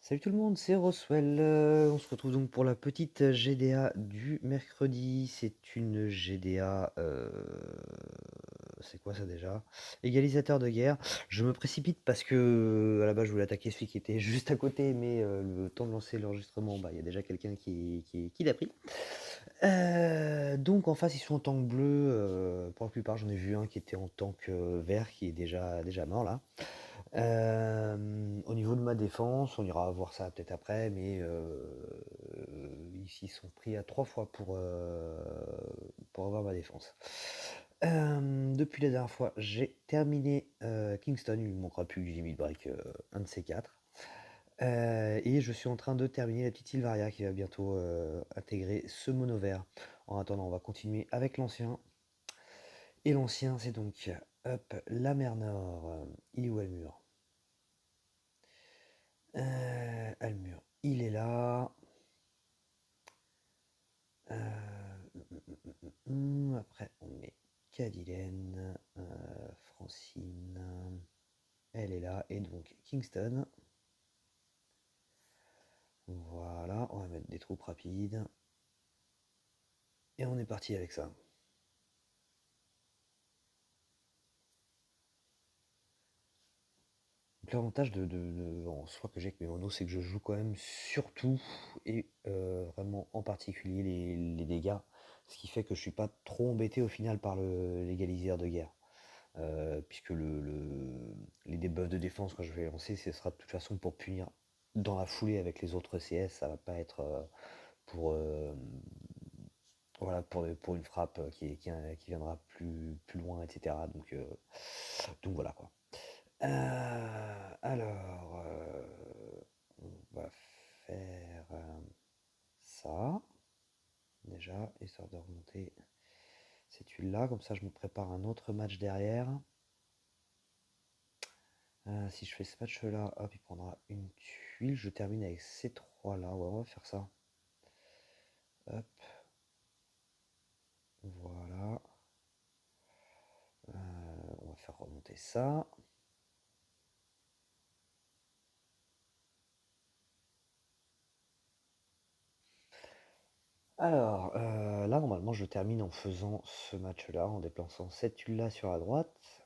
Salut tout le monde, c'est Roswell. On se retrouve donc pour la petite GDA du mercredi. C'est une GDA. C'est quoi ça déjà? Égalisateur de guerre. Je me précipite parce que à la base je voulais attaquer celui qui était juste à côté, mais le temps de lancer l'enregistrement, il y a déjà quelqu'un qui l'a pris. Donc en face ils sont en tank bleu. Pour la plupart j'en ai vu un qui était en tank vert qui est déjà mort là. Au niveau de ma défense, on ira voir ça peut-être après, mais ici ils sont pris à 3 fois pour avoir ma défense. Depuis la dernière fois, j'ai terminé Kingston, il ne manquera plus que du limit break, un de ces quatre. Et je suis en train de terminer la petite Sylvaria qui va bientôt intégrer ce mono vert. En attendant, on va continuer avec l'ancien. Et l'ancien, c'est donc hop, la mer Nord. Il est où, Almur? Almur, il est là. Après, on met Cadilène, Francine, elle est là. Et donc Kingston. Voilà, on va mettre des troupes rapides. Et on est parti avec ça. Donc l'avantage en soi que j'ai avec mes monos, c'est que je joue quand même surtout et vraiment en particulier les dégâts. Ce qui fait que je suis pas trop embêté au final par l'égaliseur de guerre. Puisque les debuffs de défense quand je vais lancer, ce sera de toute façon pour punir dans la foulée avec les autres CS, ça va pas être pour, voilà, pour une frappe qui viendra plus loin, etc. Donc voilà quoi. Alors, on va faire ça déjà, histoire de remonter cette tuile-là, comme ça je me prépare un autre match derrière. Si je fais ce match-là, hop, il prendra une tuile. Je termine avec ces trois-là. Ouais, on va faire ça. Hop, voilà. On va faire remonter ça. Alors, là, normalement, je termine en faisant ce match-là, en déplaçant cette tuile-là sur la droite,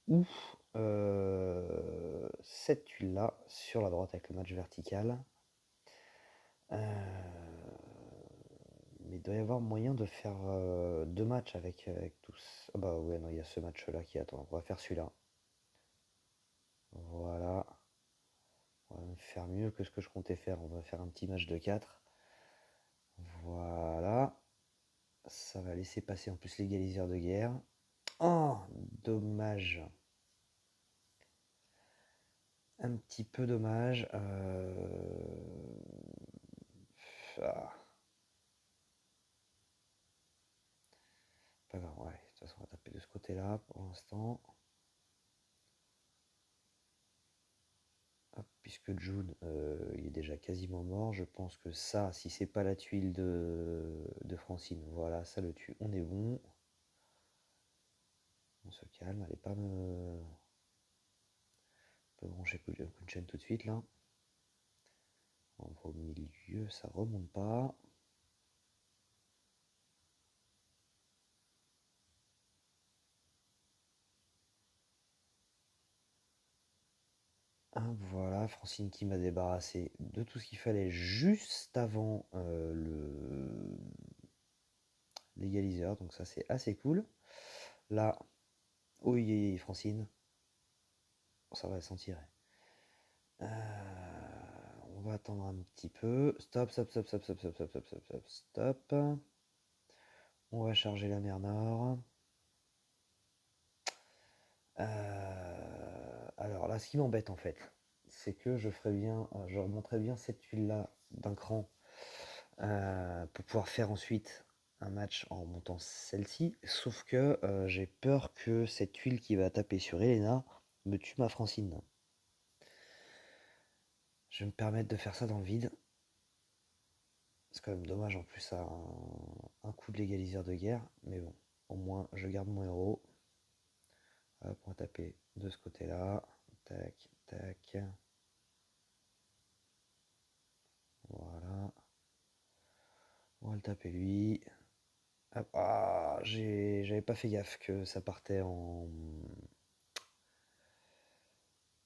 ou cette tuile-là sur la droite avec le match vertical. Mais il doit y avoir moyen de faire deux matchs avec tous. Ah bah ouais, non, il y a ce match-là qui attend. On va faire celui-là. Voilà. On va faire mieux que ce que je comptais faire. On va faire un petit match de 4. Voilà. Ça va laisser passer en plus l'égaliseur de guerre. Oh, dommage. Un petit peu dommage. Ah, pas grave, ouais. De toute façon, on va taper de ce côté-là pour l'instant. Hop, puisque June, il est déjà quasiment mort, je pense que ça, si c'est pas la tuile de Francine, voilà, ça le tue. On est bon. On se calme, allez pas pas brancher coup de chaîne tout de suite là. On va au milieu, ça remonte pas. Voilà, Francine qui m'a débarrassé de tout ce qu'il fallait juste avant l'égaliseur, donc ça c'est assez cool. Là, oui, Francine, ça va s'en tirer. On va attendre un petit peu. Stop, stop, stop, stop, stop, stop, stop, stop, stop, stop, stop. On va charger la mer Nord. Alors là, ce qui m'embête en fait, c'est que je remonterais bien cette tuile-là d'un cran pour pouvoir faire ensuite un match en montant celle-ci. Sauf que j'ai peur que cette tuile qui va taper sur Elena me tue ma Francine. Je vais me permettre de faire ça dans le vide. C'est quand même dommage en plus à un coup de l'égaliseur de guerre. Mais bon, au moins je garde mon héros. Hop, on va taper de ce côté-là. Tac, tac. va le taper lui. Hop. Ah, j'avais pas fait gaffe que ça partait en...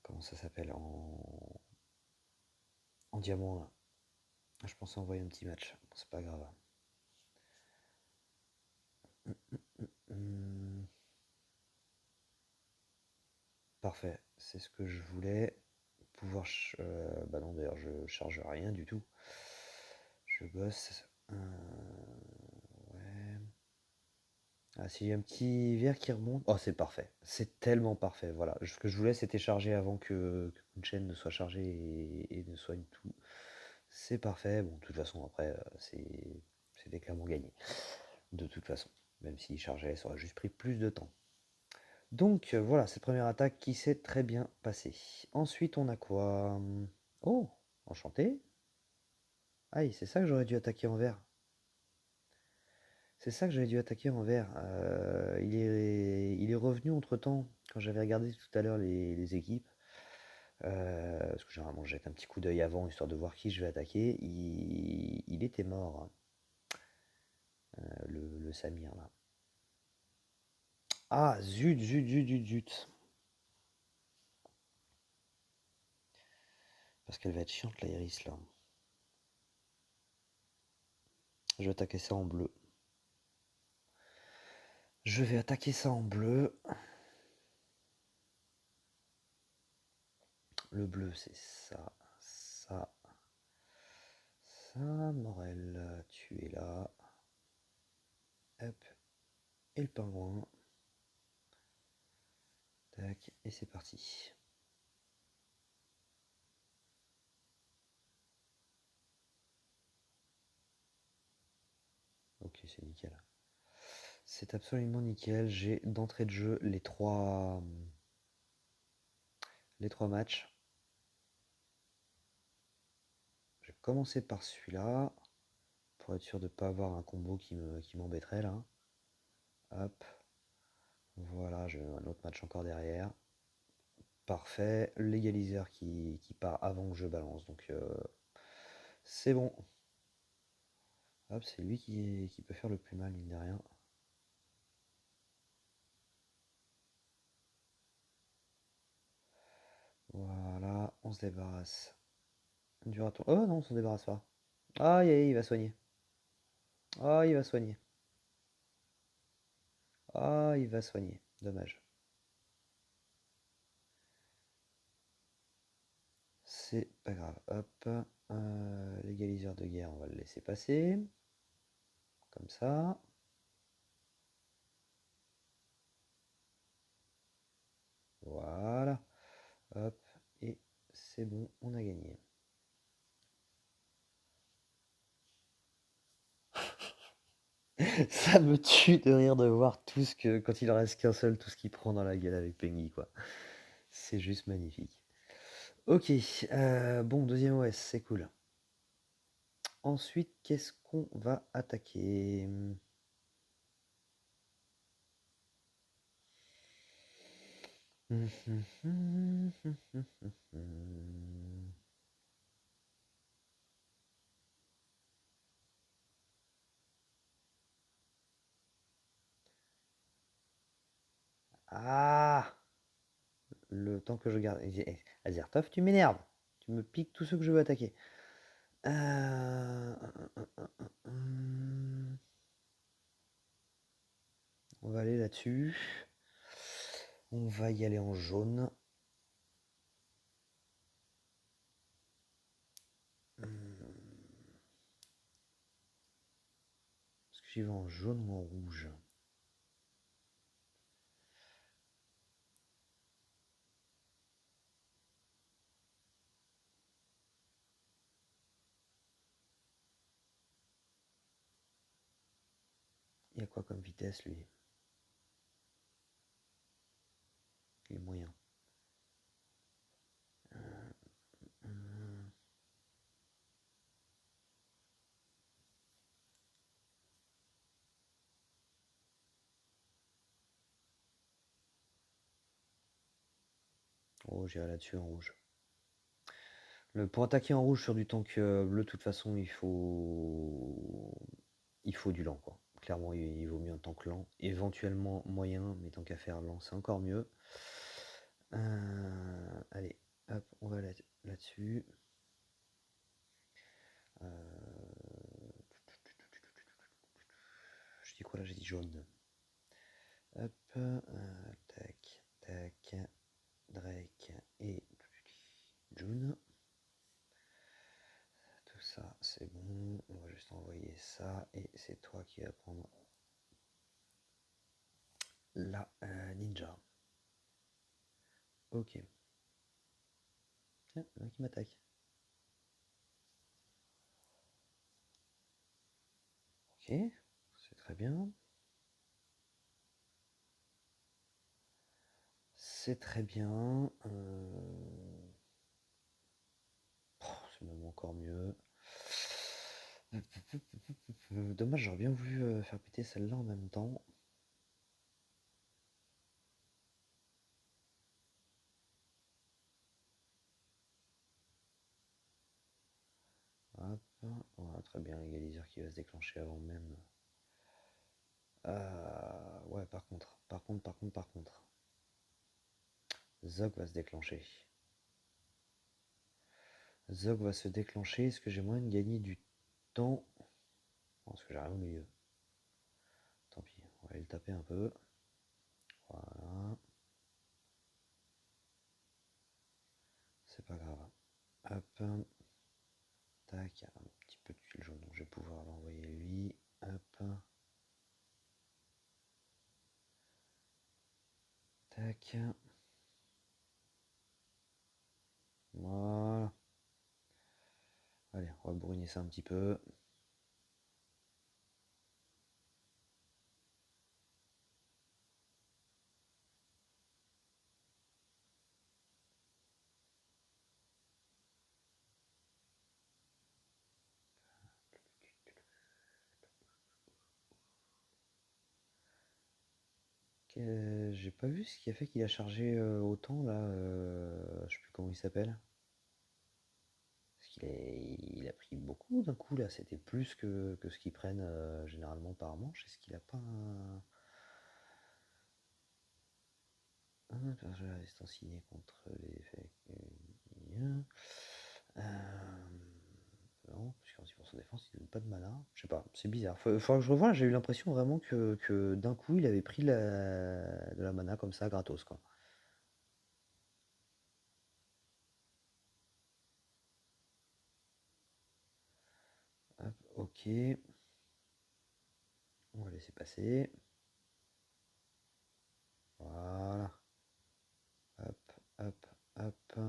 Comment ça s'appelle? En diamant là. Je pensais envoyer un petit match. Bon, c'est pas grave. Hum, Parfait, c'est ce que je voulais. Pouvoir... bah non, d'ailleurs, je charge rien du tout. Je bosse. Ouais. Ah, s'il y a un petit verre qui remonte. Oh, c'est parfait. C'est tellement parfait. Voilà. Ce que je voulais, c'était charger avant que une chaîne ne soit chargée et ne soigne tout. C'est parfait. Bon, de toute façon, après, c'était clairement gagné. De toute façon. Même s'il chargeait, ça aurait juste pris plus de temps. Donc voilà, cette première attaque qui s'est très bien passée. Ensuite, on a quoi? Oh, enchanté. Aïe, c'est ça que j'aurais dû attaquer en vert. C'est ça que j'avais dû attaquer en vert. Il est revenu entre-temps, quand j'avais regardé tout à l'heure les équipes. Parce que généralement, je jette un petit coup d'œil avant, histoire de voir qui je vais attaquer. Il était mort, le Samir, là. Ah, zut, zut, zut, zut, zut. Parce qu'elle va être chiante, la Iris, là. Je vais attaquer ça en bleu. Je vais attaquer ça en bleu. Le bleu, c'est ça, ça, ça. Morel, tu es là. Hop. Et le pingouin. Tac, et c'est parti. Ok, c'est nickel. C'est absolument nickel. J'ai d'entrée de jeu les trois matchs. Je vais commencer par celui-là, pour être sûr de ne pas avoir un combo qui m'embêterait là. Hop. Voilà, j'ai un autre match encore derrière. Parfait. L'égaliseur qui part avant que je balance. Donc c'est bon. Hop, c'est lui qui peut faire le plus mal, mine de rien. Voilà, on se débarrasse du raton. Oh non, on s'en débarrasse pas. Aïe, aïe, il va soigner. Ah, il va soigner. Ah, il va soigner. Dommage. C'est pas grave. Hop. L'égaliseur de guerre, on va le laisser passer. Comme ça. Voilà. Hop. Et c'est bon, on a gagné. Ça me tue de rire de voir tout ce que, quand il en reste qu'un seul, tout ce qu'il prend dans la gueule avec Pengy, quoi. C'est juste magnifique. Ok, bon, deuxième OS, c'est cool. Ensuite, qu'est-ce qu'on va attaquer? Ah! Le temps que je garde. Azertov, tu m'énerves. Tu me piques tous ceux que je veux attaquer. On va aller là-dessus. On va y aller en jaune. Est-ce que j'y vais en jaune ou en rouge? Il y a quoi comme vitesse, lui? Il est moyen. Oh, j'irai là-dessus en rouge. Pour attaquer en rouge sur du tank bleu, de toute façon, il faut... il faut du lent, quoi. Clairement, il vaut mieux un tank lent. Éventuellement moyen, mais tant qu'à faire lent, c'est encore mieux. Allez, hop, on va là-dessus. Je dis quoi là? J'ai dit jaune. Hop, tac, tac, Drake et June. Tout ça, c'est bon. On va juste envoyer ça et c'est toi qui vas prendre la ninja. Ok. Tiens, il y en a qui m'attaque. Ok, c'est très bien. C'est très bien. C'est même encore mieux. Dommage, j'aurais bien voulu faire péter celle-là en même temps. Hop, voilà, très bien, l'égaliseur qui va se déclencher avant même. Ouais, par contre. Zog va se déclencher. Zog va se déclencher. Est-ce que j'ai moyen de gagner du temps? Non, parce que j'arrive au milieu. Tant pis, on va aller le taper un peu. Voilà. C'est pas grave. Hop. Tac, un petit peu de tuile jaune, donc je vais pouvoir l'envoyer lui. Hop. Tac. Voilà. Allez, on va bourriner ça un petit peu. J'ai pas vu ce qui a fait qu'il a chargé autant là. Je sais plus comment il s'appelle. Parce qu'il a pris beaucoup d'un coup là. C'était plus que ce qu'ils prennent généralement par manche. Est-ce qu'il a pas un. Personnage à distance signé contre les effets. Non, parce que 6% de défense, il donne pas de mana. Je sais pas, c'est bizarre. Faudra que je revoie, j'ai eu l'impression vraiment que d'un coup il avait pris de la mana comme ça, gratos quoi. Hop, ok. On va laisser passer. Voilà. Hop, hop, hop.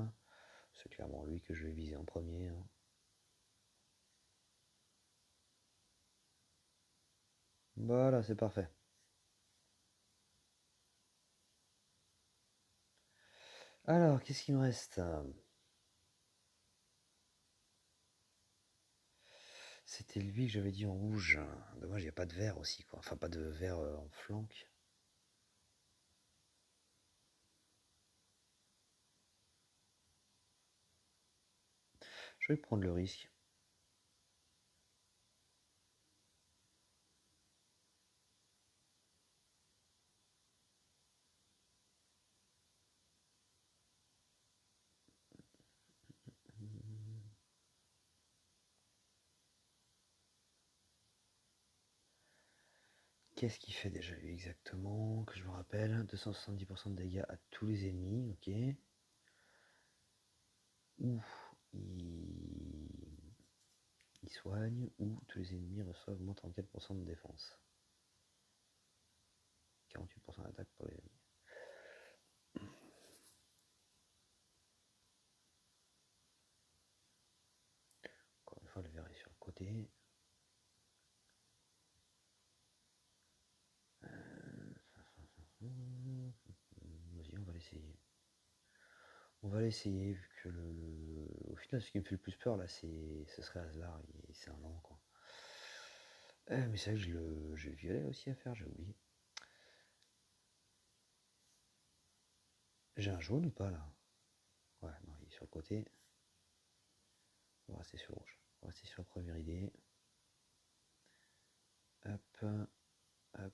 C'est clairement lui que je vais viser en premier, hein. Voilà, c'est parfait. Alors, qu'est-ce qu'il me reste? C'était lui que j'avais dit en rouge. Dommage, il n'y a pas de vert aussi, quoi. Enfin, pas de vert en flanc. Je vais prendre le risque. Qu'est-ce qu'il fait déjà lui exactement? Que je me rappelle. 270% de dégâts à tous les ennemis, ok. Ou il soigne, ou tous les ennemis reçoivent moins 34% de défense. 48% d'attaque pour les ennemis. Encore une fois, le verre est sur le côté. Vas-y, on va l'essayer. On va l'essayer, vu que au final, ce qui me fait le plus peur, là, ce serait Aslar, c'est un lent, quoi. Mais c'est vrai que j'ai le violet aussi à faire, j'ai oublié. J'ai un jaune ou pas, là? Ouais, non, il est sur le côté. On va rester sur rouge. On va rester sur la première idée. Hop, hop.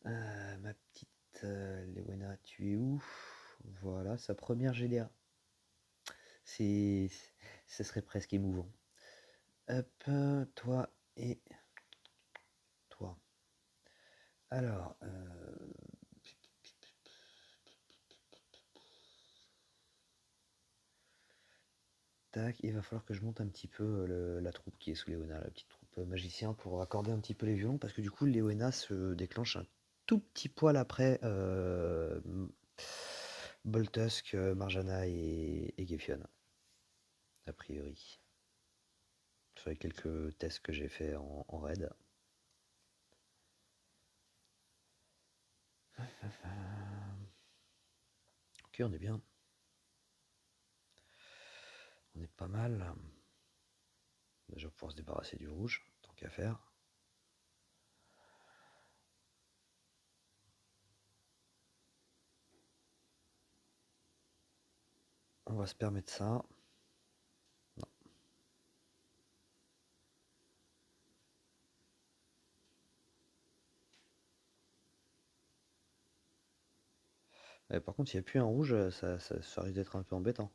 Ma petite Léona, tu es où? Voilà, sa première GDA. Ce serait presque émouvant. Hop, toi et toi. Alors, tac, il va falloir que je monte un petit peu la troupe qui est sous Léona, la petite troupe magicien, pour accorder un petit peu les violons, parce que du coup, Léona se déclenche un tout petit poil après Boltusk, Marjana et Gefion, a priori. Sur les quelques tests que j'ai fait en raid. Ok, on est bien. On est pas mal. Déjà pouvoir se débarrasser du rouge, tant qu'à faire. On va se permettre ça. Non. Par contre, s'il n'y a plus un rouge, ça risque d'être un peu embêtant.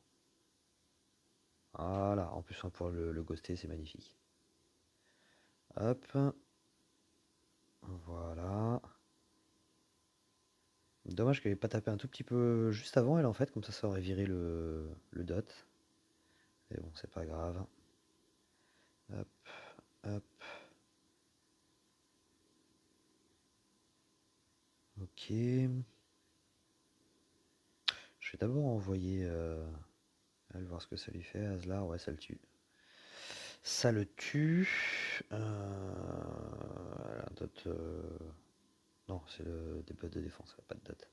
Voilà, en plus on va pouvoir le ghoster, c'est magnifique. Hop. Voilà. Dommage qu'elle n'ait pas tapé un tout petit peu juste avant elle en fait, comme ça aurait viré le dot. Mais bon, c'est pas grave. Hop, hop. Ok. Je vais d'abord envoyer elle voir ce que ça lui fait. Aslar, ouais, ça le tue. Ça le tue. Dot. Non, c'est des bots de défense, pas de dot.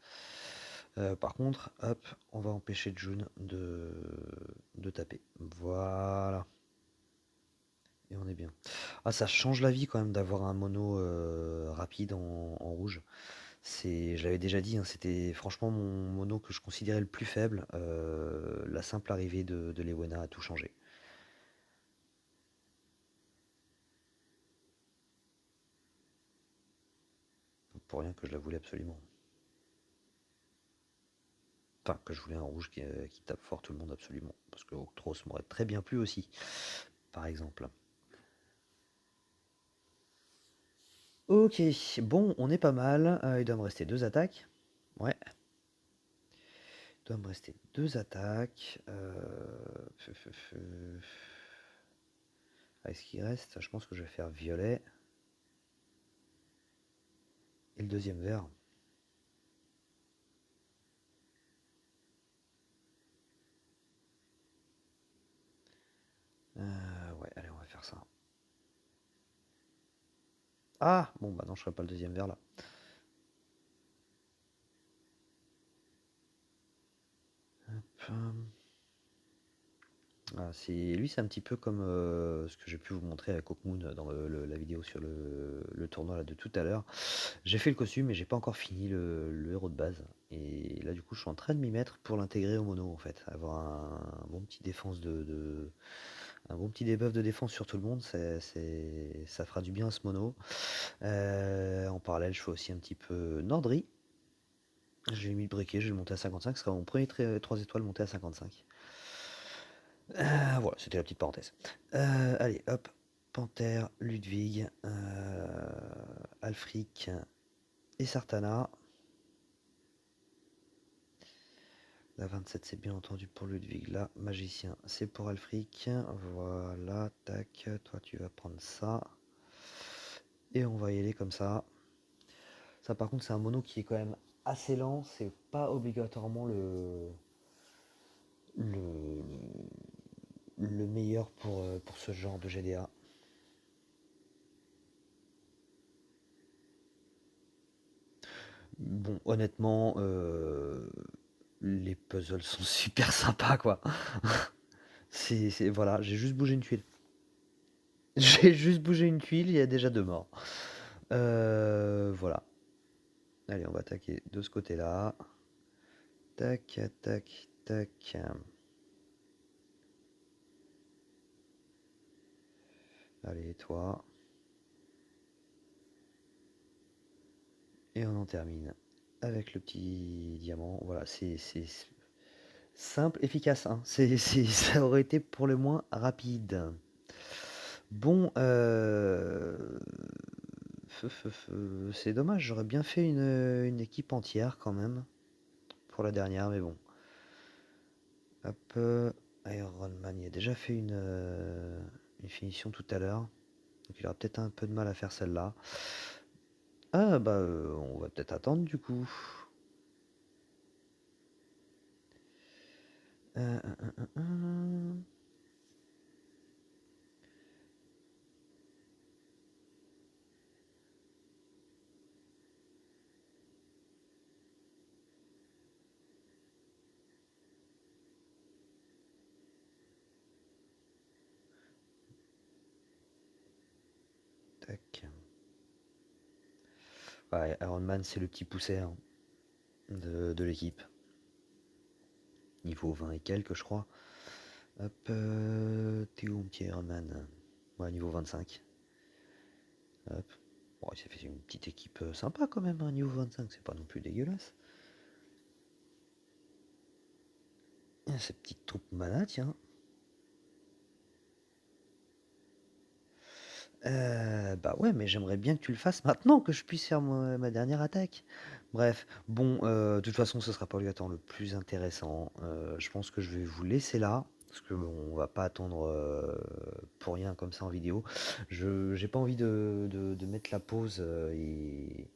Par contre, hop, on va empêcher June de taper. Voilà. Et on est bien. Ah, ça change la vie quand même d'avoir un mono rapide en rouge. Je l'avais déjà dit, hein, c'était franchement mon mono que je considérais le plus faible. La simple arrivée de Lewena a tout changé. Pour rien que je la voulais absolument. Enfin, que je voulais un rouge qui tape fort tout le monde absolument. Parce que Octros m'aurait très bien plu aussi, par exemple. Ok, bon, on est pas mal. Il doit me rester 2 attaques. Ouais. Il doit me rester 2 attaques. Est-ce qu'il reste? Je pense que je vais faire violet. Et le deuxième vert. Ouais, allez, on va faire ça. Ah, bon, bah non, je ferai pas le deuxième vert là. Hop. Ah, lui, c'est un petit peu comme ce que j'ai pu vous montrer avec Hawkmoon dans la vidéo sur le tournoi là, de tout à l'heure. J'ai fait le costume mais j'ai pas encore fini le héros de base. Et là, du coup, je suis en train de m'y mettre pour l'intégrer au mono en fait. Avoir un bon petit défense un bon petit debuff de défense sur tout le monde, ça fera du bien à ce mono. En parallèle, je fais aussi un petit peu Nordry. J'ai mis le briquet, je vais le monter à 55. Ce sera mon premier 3 étoiles monté à 55. Voilà, c'était la petite parenthèse. Allez, hop. Panthère, Ludwig, Alfric et Sartana. La 27, c'est bien entendu pour Ludwig. Là, magicien, c'est pour Alfric. Voilà, tac. Toi, tu vas prendre ça. Et on va y aller comme ça. Ça, par contre, c'est un mono qui est quand même assez lent. C'est pas obligatoirement le, le meilleur pour ce genre de GDA. Bon, honnêtement, les puzzles sont super sympas, quoi. Voilà, j'ai juste bougé une tuile. J'ai juste bougé une tuile, il y a déjà 2 morts. Voilà. Allez, on va attaquer de ce côté-là. Tac, tac, tac. Allez, toi. Et on en termine avec le petit diamant. Voilà, c'est simple, efficace, hein. Ça aurait été pour le moins rapide. Bon, c'est dommage, j'aurais bien fait une équipe entière quand même pour la dernière, mais bon. Hop, Iron Man, il a déjà fait une finition tout à l'heure, donc il aura peut-être un peu de mal à faire celle-là. Ah bah, on va peut-être attendre du coup. Euh, euh, euh, euh. Tac. Ouais, Iron Man, c'est le petit pousset hein, de l'équipe. Niveau 20 et quelques, je crois. Hop, t'es où, mon petit Iron Man? Ouais, niveau 25. Hop. Bon, il s'est fait une petite équipe sympa quand même, hein, niveau 25, c'est pas non plus dégueulasse. Et ces petites troupes mana, tiens. Bah ouais, mais j'aimerais bien que tu le fasses maintenant que je puisse faire ma dernière attaque. Bref, bon, de toute façon, ce sera pas obligatoire le plus intéressant. Je pense que je vais vous laisser là, parce que bon, on va pas attendre pour rien comme ça en vidéo. J'ai pas envie de mettre la pause et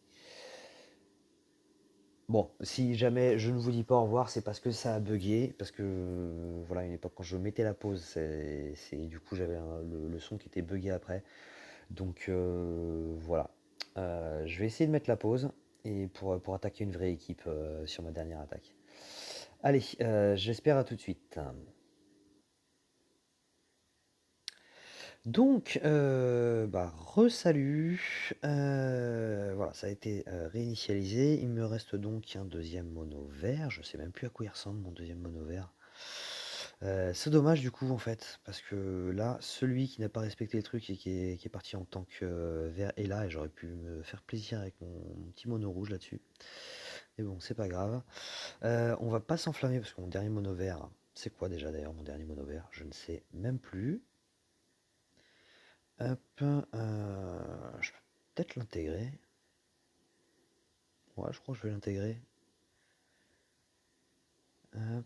bon, si jamais je ne vous dis pas au revoir, c'est parce que ça a bugué, parce que voilà, à une époque quand je mettais la pause, du coup j'avais le son qui était bugué après. Donc voilà. Je vais essayer de mettre la pause et pour attaquer une vraie équipe sur ma dernière attaque. Allez, j'espère à tout de suite. Donc, bah, re-salut. Voilà, ça a été réinitialisé. Il me reste donc un deuxième mono vert. Je sais même plus à quoi il ressemble mon deuxième mono vert. C'est dommage du coup en fait, parce que là, celui qui n'a pas respecté le truc et qui est parti en tant que vert est là, et j'aurais pu me faire plaisir avec mon petit mono rouge là-dessus. Mais bon, c'est pas grave. On va pas s'enflammer parce que mon dernier mono vert, c'est quoi déjà d'ailleurs mon dernier mono vert? Je ne sais même plus. Hop, je peux peut-être l'intégrer. Ouais, je crois que je vais l'intégrer. Hop,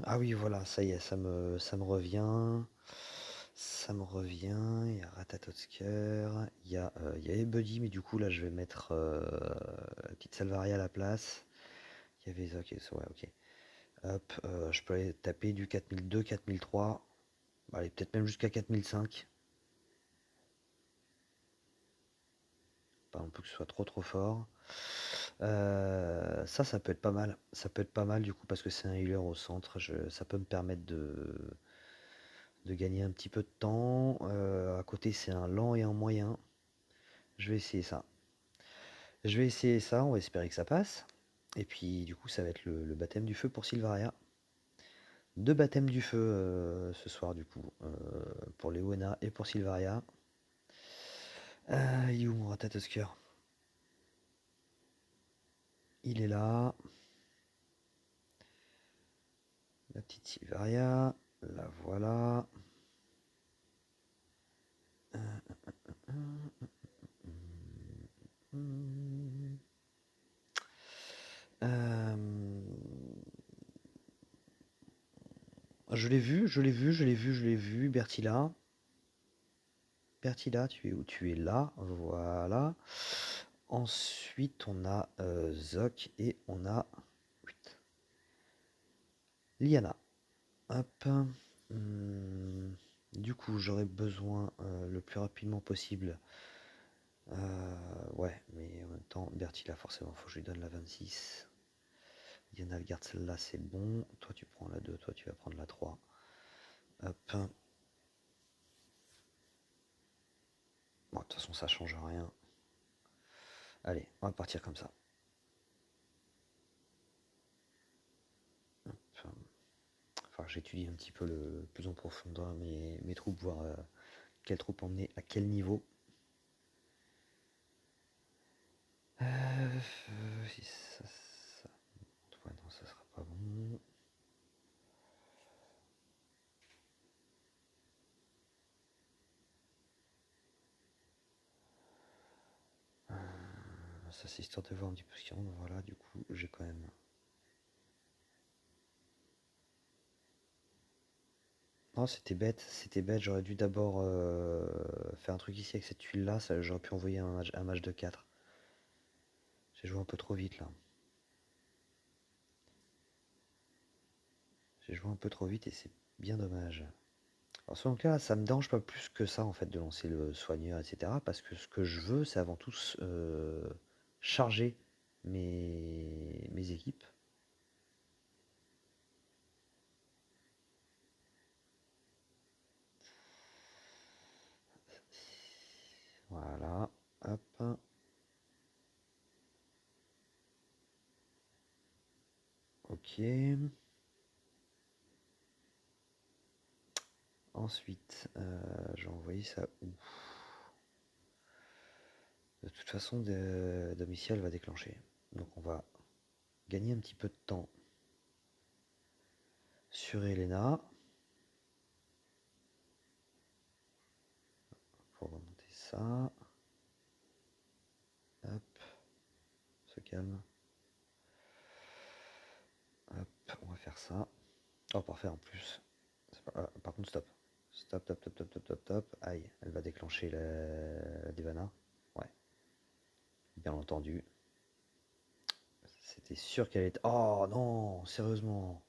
ah oui, voilà, ça y est, ça me revient. Ça me revient. Il y a Ratatotsker. Il y a Ebuddy, mais du coup, là, je vais mettre la petite Salvaria à la place. Il y avait ça, ok, ouais, ok. Hop, je peux aller taper du 4002, 4003. Allez, peut-être même jusqu'à 4005. Pas non plus que ce soit trop trop fort. Ça peut être pas mal. Ça peut être pas mal du coup parce que c'est un healer au centre. Ça peut me permettre de gagner un petit peu de temps. À côté, c'est un lent et un moyen. Je vais essayer ça. Je vais essayer ça. On va espérer que ça passe. Et puis, du coup, ça va être le baptême du feu pour Sylvaria. Deux baptêmes du feu ce soir, du coup, pour Leona et pour Sylvaria. Il est où mon Ratatosker? Il est là. La petite Sylvaria. La voilà. Euh, je l'ai vu, je l'ai vu, je l'ai vu, je l'ai vu. Bertilla. Bertilla, tu es où? Tu es là. Voilà. Ensuite, on a Zoc et on a Liana. Hop. Du coup, j'aurais besoin le plus rapidement possible. Ouais, mais en même temps, Bertilla, forcément, faut que je lui donne la 26. Diana, elle garde celle-là, c'est bon. Toi, tu prends la 2, toi, tu vas prendre la 3. Hop. Bon, de toute façon, ça change rien. Allez, on va partir comme ça. Hop. Enfin, j'étudie un petit peu le plus en profondeur mes troupes, voir quelle troupe emmener à quel niveau. Si ça... Ouais, non, ça sera pas bon. Ça, c'est histoire de voir un petit peu ce qu'il y a. Voilà, du coup, j'ai quand même... Non, c'était bête. J'aurais dû d'abord faire un truc ici avec cette tuile-là. J'aurais pu envoyer un match de 4. J'ai joué un peu trop vite, là. J'ai joué un peu trop vite et c'est bien dommage. Alors, selon cas, ça me dérange pas plus que ça, en fait, de lancer le soigneur, etc. Parce que ce que je veux, c'est avant tout charger mes équipes. Voilà, hop. Ok. Ensuite, je vais envoyer ça où? De toute façon, domicile va déclencher. Donc on va gagner un petit peu de temps sur Elena. Pour remonter ça. Hop. Se calme. Hop, on va faire ça. Oh, parfait en plus. Par contre, stop. Stop, stop, stop, stop, stop, stop, stop. Aïe, elle va déclencher la Devana. Ouais, bien entendu. C'était sûr qu'elle était... Oh non, sérieusement.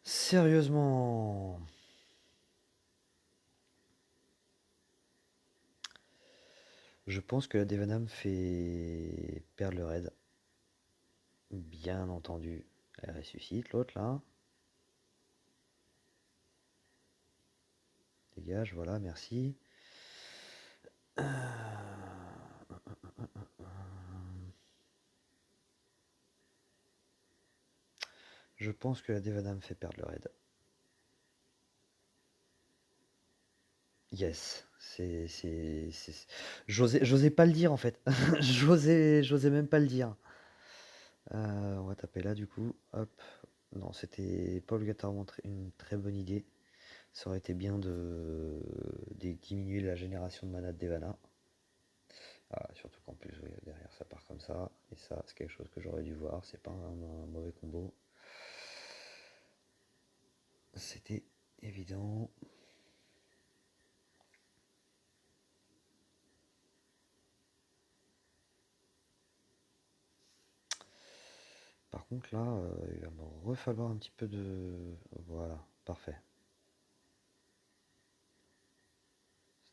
Sérieusement. Je pense que la Devana me fait perdre le raid. Bien entendu. Elle ressuscite, l'autre là. Dégage, voilà, merci. Je pense que la Devana me fait perdre le raid. Yes. J'osais pas le dire en fait. J'osais même pas le dire. On va taper là du coup. Hop. Non, c'était pas obligatoirement une très bonne idée. Ça aurait été bien de diminuer la génération de mana de Devana. Ah, surtout qu'en plus, oui, derrière ça part comme ça. Et ça, c'est quelque chose que j'aurais dû voir. C'est pas un mauvais combo. C'était évident. Par contre là, il va me refalloir un petit peu de... Voilà, parfait.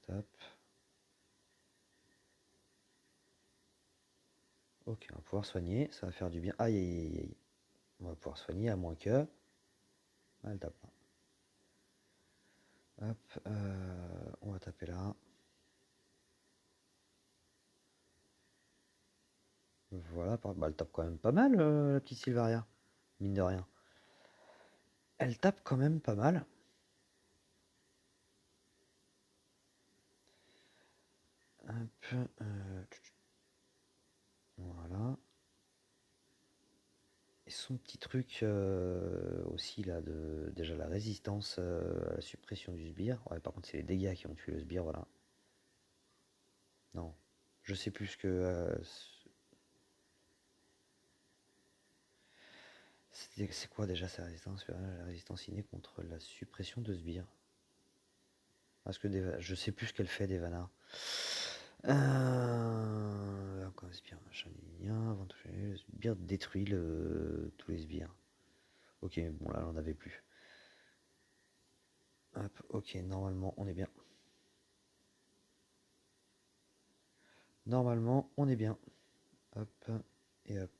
Stop. Ok, on va pouvoir soigner, ça va faire du bien. Aïe, aïe, aïe, aïe. On va pouvoir soigner à moins que... Ah, elle tape là. Hop, on va taper là. Voilà, bah, elle tape quand même pas mal, la petite Sylvaria. Mine de rien. Elle tape quand même pas mal. Hop, voilà. Et son petit truc aussi là, déjà la résistance à la suppression du sbire. Ouais, par contre, c'est les dégâts qui ont tué le sbire, voilà. Non, je sais plus ce que... c'est quoi déjà sa résistance? La résistance innée contre la suppression de sbire. Parce que je sais plus ce qu'elle fait, Devana. Encore sbire, machin, avant de toucher, le sbire détruit tous les sbires. Ok, bon là, on n'en avait plus. Hop, ok, normalement, on est bien. Normalement, on est bien. Hop, et hop.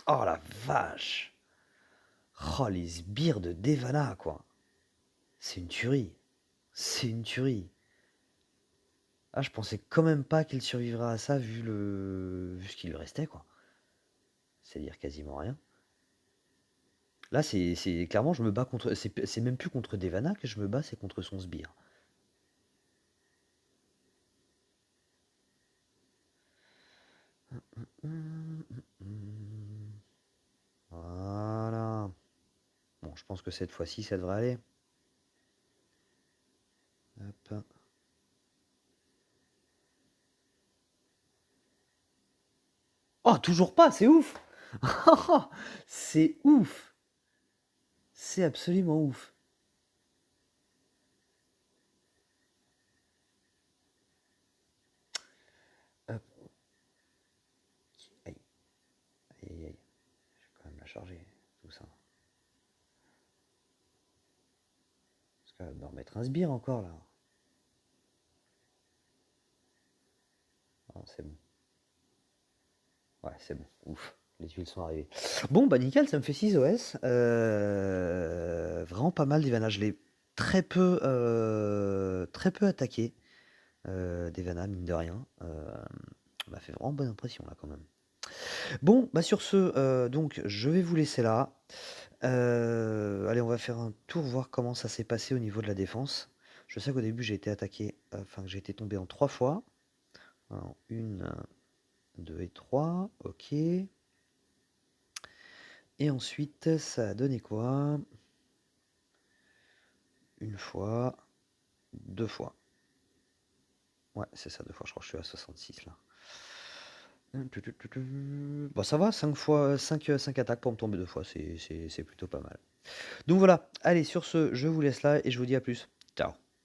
Oh la vache! Oh, les sbires de Devana, quoi! C'est une tuerie! C'est une tuerie! Ah, je pensais quand même pas qu'il survivrait à ça vu ce qu'il lui restait, quoi. C'est-à-dire quasiment rien. Là, c'est clairement, je me bats contre. C'est même plus contre Devana que je me bats, c'est contre son sbire. Voilà. Bon, je pense que cette fois-ci, ça devrait aller. Hop. Oh, toujours pas, c'est ouf! C'est ouf! C'est absolument ouf. Hop. Aïe, aïe, aïe. Je vais quand même la charger, tout ça. Parce qu'elle va me remettre un sbire encore, là. Ah, c'est bon. Ouais, c'est bon. Ouf. Les tuiles sont arrivées. Bon, bah nickel, ça me fait 6 OS. Vraiment pas mal d'Ivana. Je l'ai très peu attaqué. D'Ivana, mine de rien. M'a fait vraiment bonne impression là quand même. Bon, bah sur ce, donc je vais vous laisser là. Allez, on va faire un tour, voir comment ça s'est passé au niveau de la défense. Je sais qu'au début j'ai été attaqué, enfin que j'ai été tombé en 3 fois. Alors, 1, 2 et 3, ok. Et ensuite, ça a donné quoi? Une fois, 2 fois. Ouais, c'est ça, 2 fois, je crois que je suis à 66 là. Bon, ça va, 5 fois, 5 attaques pour me tomber 2 fois, c'est plutôt pas mal. Donc voilà, allez, sur ce, je vous laisse là et je vous dis à plus. Ciao.